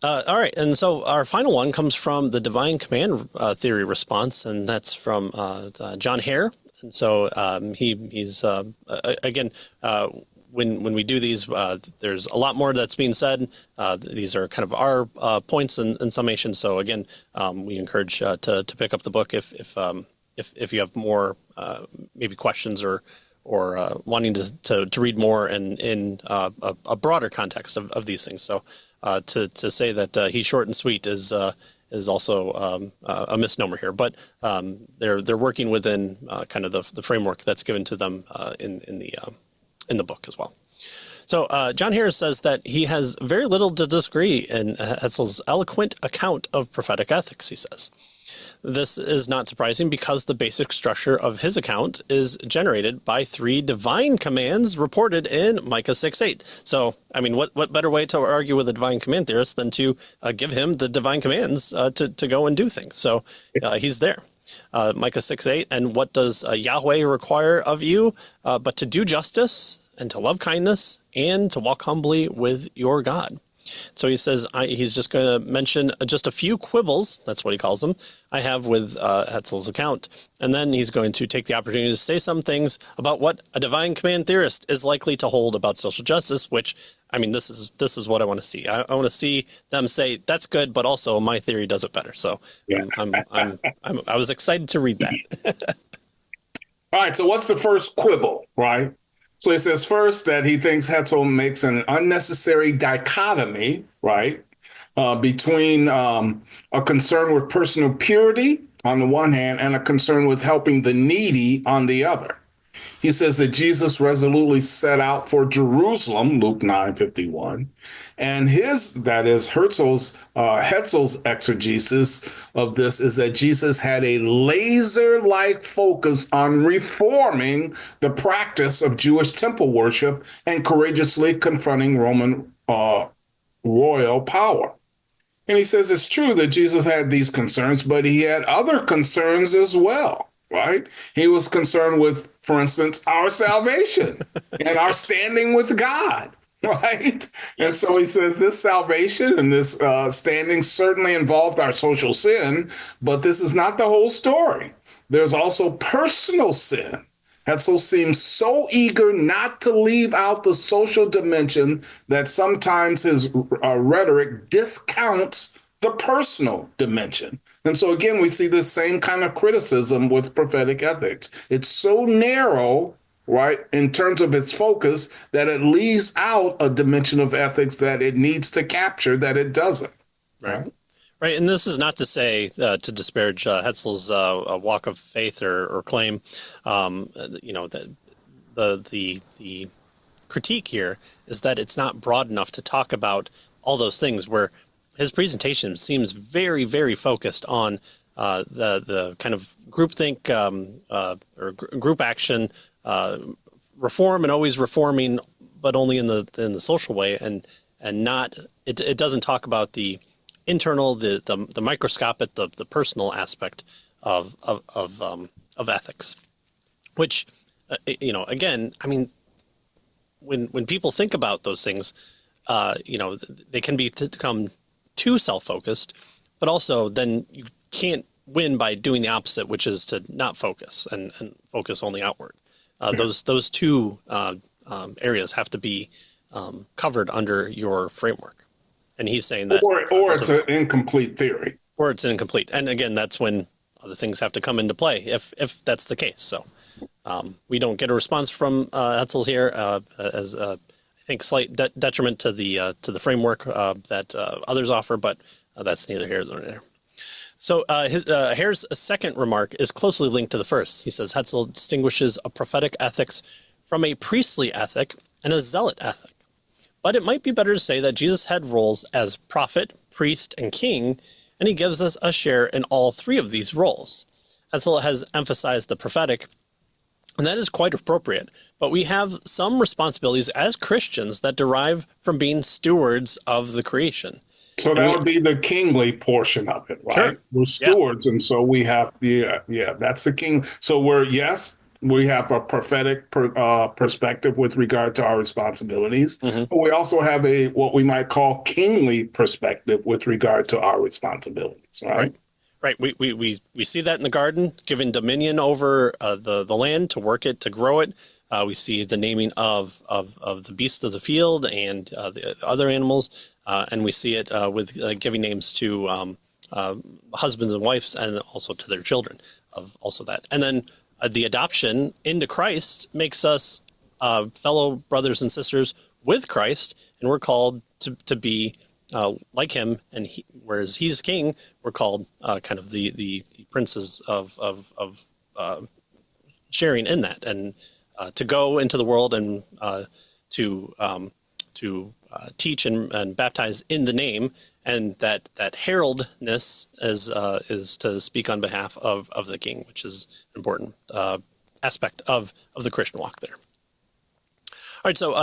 All right, and so our final one comes from the divine command theory response, and that's from John Hare. And so he's again, when we do these, there's a lot more that's being said. These are kind of our points and summation. So again, we encourage to pick up the book if you have more maybe questions or wanting to read more in a broader context of these things. So to say that he's short and sweet is also a misnomer here, but they're working within kind of the framework that's given to them in the book as well. So John Harris says that he has very little to disagree in Hetzel's eloquent account of prophetic ethics, he says. This is not surprising because the basic structure of his account is generated by 3 divine commands reported in Micah 6:8. So, I mean, what better way to argue with a divine command theorist than to give him the divine commands to go and do things? So he's there. Micah 6:8, and what does Yahweh require of you but to do justice and to love kindness and to walk humbly with your God? So he says he's just going to mention just a few quibbles, that's what he calls them, I have with Hetzel's account. And then he's going to take the opportunity to say some things about what a divine command theorist is likely to hold about social justice, which, I mean, this is what I want to see. I want to see them say, that's good, but also my theory does it better. So yeah. I was excited to read that. All right, so what's the first quibble, right? So he says first that he thinks Hetzel makes an unnecessary dichotomy, right, between a concern with personal purity on the one hand and a concern with helping the needy on the other. He says that Jesus resolutely set out for Jerusalem, Luke 9:51, and Hetzel's exegesis of this is that Jesus had a laser-like focus on reforming the practice of Jewish temple worship and courageously confronting Roman royal power. And he says it's true that Jesus had these concerns, but he had other concerns as well, right? He was concerned with, for instance, our salvation and our standing with God, right? Yes. And so he says this salvation and this standing certainly involved our social sin, but this is not the whole story. There's also personal sin. Hetzel seems so eager not to leave out the social dimension that sometimes his rhetoric discounts the personal dimension. And so, again, we see this same kind of criticism with prophetic ethics. It's so narrow, right, in terms of its focus, that it leaves out a dimension of ethics that it needs to capture that it doesn't. Right. Right. And this is not to say to disparage Hetzel's walk of faith or claim. The critique here is that it's not broad enough to talk about all those things, where his presentation seems very, very focused on the kind of groupthink or group action, reform and always reforming, but only in the social way, and not it doesn't talk about the internal, the microscopic, the personal aspect of ethics, which again, I mean, when people think about those things, they can become too self-focused, but also then you can't win by doing the opposite, which is to not focus and focus only outward. Those two areas have to be covered under your framework. And he's saying that, or it's an incomplete theory, or it's incomplete. And again, that's when other things have to come into play, if that's the case. So we don't get a response from Hetzel here, as I think slight detriment to the framework that others offer, but that's neither here nor there. So Hare's second remark is closely linked to the first. He says Hetzel distinguishes a prophetic ethics from a priestly ethic and a zealot ethic. But it might be better to say that Jesus had roles as prophet, priest, and king, and he gives us a share in all 3 of these roles. Hetzel has emphasized the prophetic, and that is quite appropriate. But we have some responsibilities as Christians that derive from being stewards of the creation. So that would be the kingly portion of it, right? Sure. We're stewards, and so we have that's the king. So we're, yes, we have a prophetic perspective with regard to our responsibilities. Hmm. But we also have a what we might call kingly perspective with regard to our responsibilities, Right. right? Right. We see that in the garden, given dominion over the land to work it, to grow it. We see the naming of the beasts of the field and the other animals. And we see it with giving names to husbands and wives and also to their children of also that. And then the adoption into Christ makes us fellow brothers and sisters with Christ. And we're called to be like him, and whereas he's king, we're called kind of the princes of sharing in that, and to go into the world and to teach and baptize in the name, and that heraldness is to speak on behalf of the king, which is an important aspect of the Christian walk there. All right, so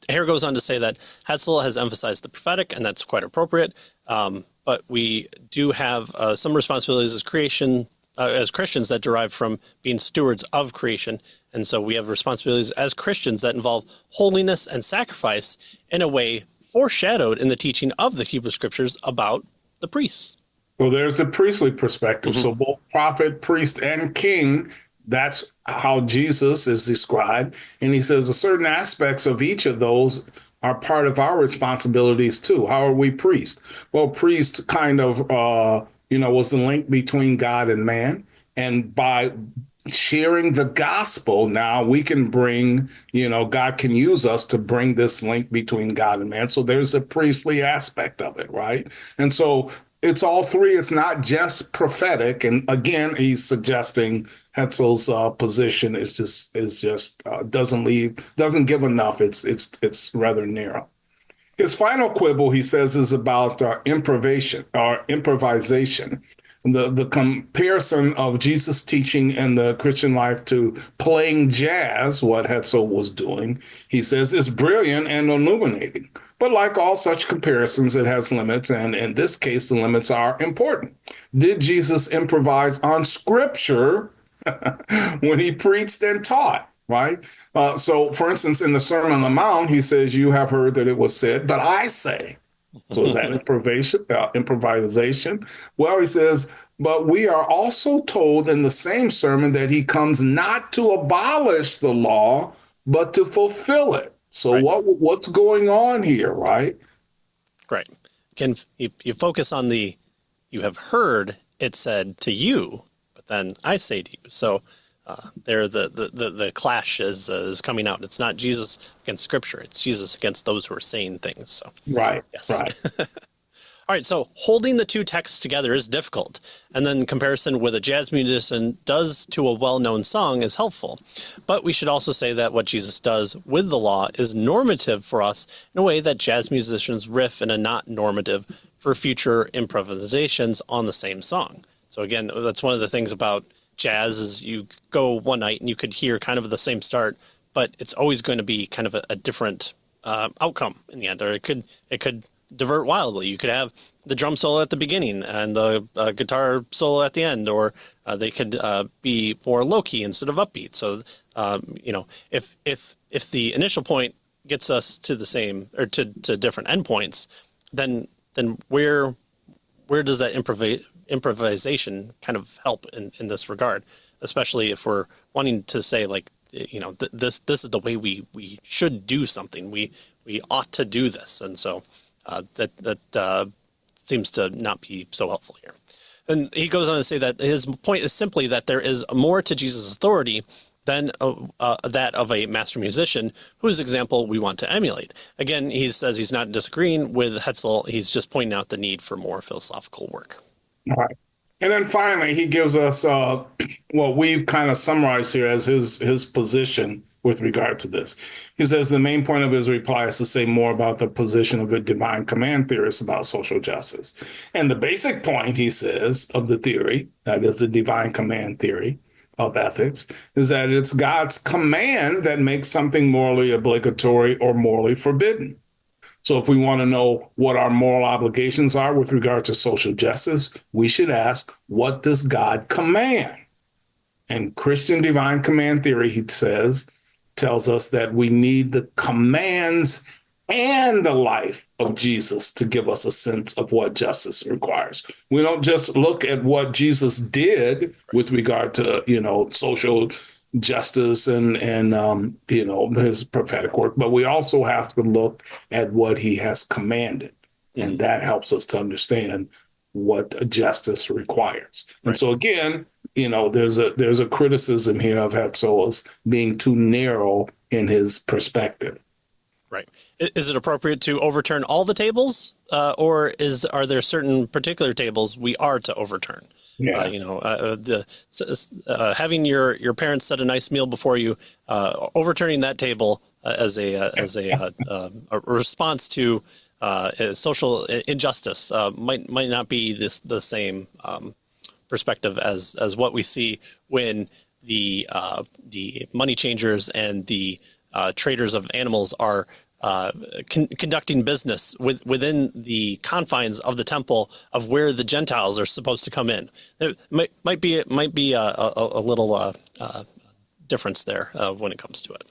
Hare goes on to say that Hetzel has emphasized the prophetic, and that's quite appropriate. But we do have some responsibilities as Christians that derive from being stewards of creation. And so we have responsibilities as Christians that involve holiness and sacrifice in a way foreshadowed in the teaching of the Hebrew Scriptures about the priests. Well, there's a priestly perspective. Mm-hmm. So both prophet, priest, and king, that's how Jesus is described. And he says a certain aspects of each of those are part of our responsibilities too. How are we priests? Well, priest kind of, was the link between God and man. And by sharing the gospel, now we can bring, God can use us to bring this link between God and man. So there's a priestly aspect of it, right? And so it's all three. It's not just prophetic. And again, he's suggesting Hetzel's position is just doesn't give enough. It's rather narrow. His final quibble, he says, is about improvisation. The comparison of Jesus' teaching in the Christian life to playing jazz, what Hetzel was doing, he says, is brilliant and illuminating. But like all such comparisons, it has limits, and in this case, the limits are important. Did Jesus improvise on Scripture when he preached and taught? Right? So, for instance, in the Sermon on the Mount, he says, "You have heard that it was said, but I say." So is that improvisation? Well, he says, but we are also told in the same sermon that he comes not to abolish the law, but to fulfill it. So Right. what's going on here, right? Right. Again, you focus on you have heard it said to you, but then I say to you. So there the clash is coming out. It's not Jesus against Scripture. It's Jesus against those who are saying things. So Right, yes. right. All right, so holding the two texts together is difficult, and then comparison with a jazz musician does to a well-known song is helpful. But we should also say that what Jesus does with the law is normative for us in a way that jazz musicians riff in a not normative for future improvisations on the same song. So again, that's one of the things about jazz is you go one night and you could hear kind of the same start, but it's always going to be kind of a different outcome in the end, or it could divert wildly. You could have the drum solo at the beginning and the guitar solo at the end, or they could be more low key instead of upbeat. So if the initial point gets us to the same or to different endpoints, then where does that improvisation kind of help in this regard, especially if we're wanting to say like, this is the way we should do something. We ought to do this. And so that seems to not be so helpful here. And he goes on to say that his point is simply that there is more to Jesus' authority than that of a master musician, whose example we want to emulate. Again, he says he's not disagreeing with Hetzel. He's just pointing out the need for more philosophical work. All right. And then finally, he gives us what we've kind of summarized here as his position with regard to this. He says the main point of his reply is to say more about the position of the divine command theorists about social justice. And the basic point, he says, of the theory, that is the divine command theory of ethics, is that it's God's command that makes something morally obligatory or morally forbidden. So if we want to know what our moral obligations are with regard to social justice, we should ask, what does God command? And Christian divine command theory, he says, tells us that we need the commands and the life of Jesus to give us a sense of what justice requires. We don't just look at what Jesus did with regard to, social justice and his prophetic work, but we also have to look at what he has commanded. And that helps us to understand what justice requires. And Right. so again, there's a criticism here of Hetzel as being too narrow in his perspective. Right. Is it appropriate to overturn all the tables, or are there certain particular tables we are to overturn? Yeah. Having your parents set a nice meal before you, overturning that table as a response to social injustice might not be the same perspective as what we see when the money changers and the traders of animals are conducting business within the confines of the temple of where the Gentiles are supposed to come in. There might be a little difference there when it comes to it.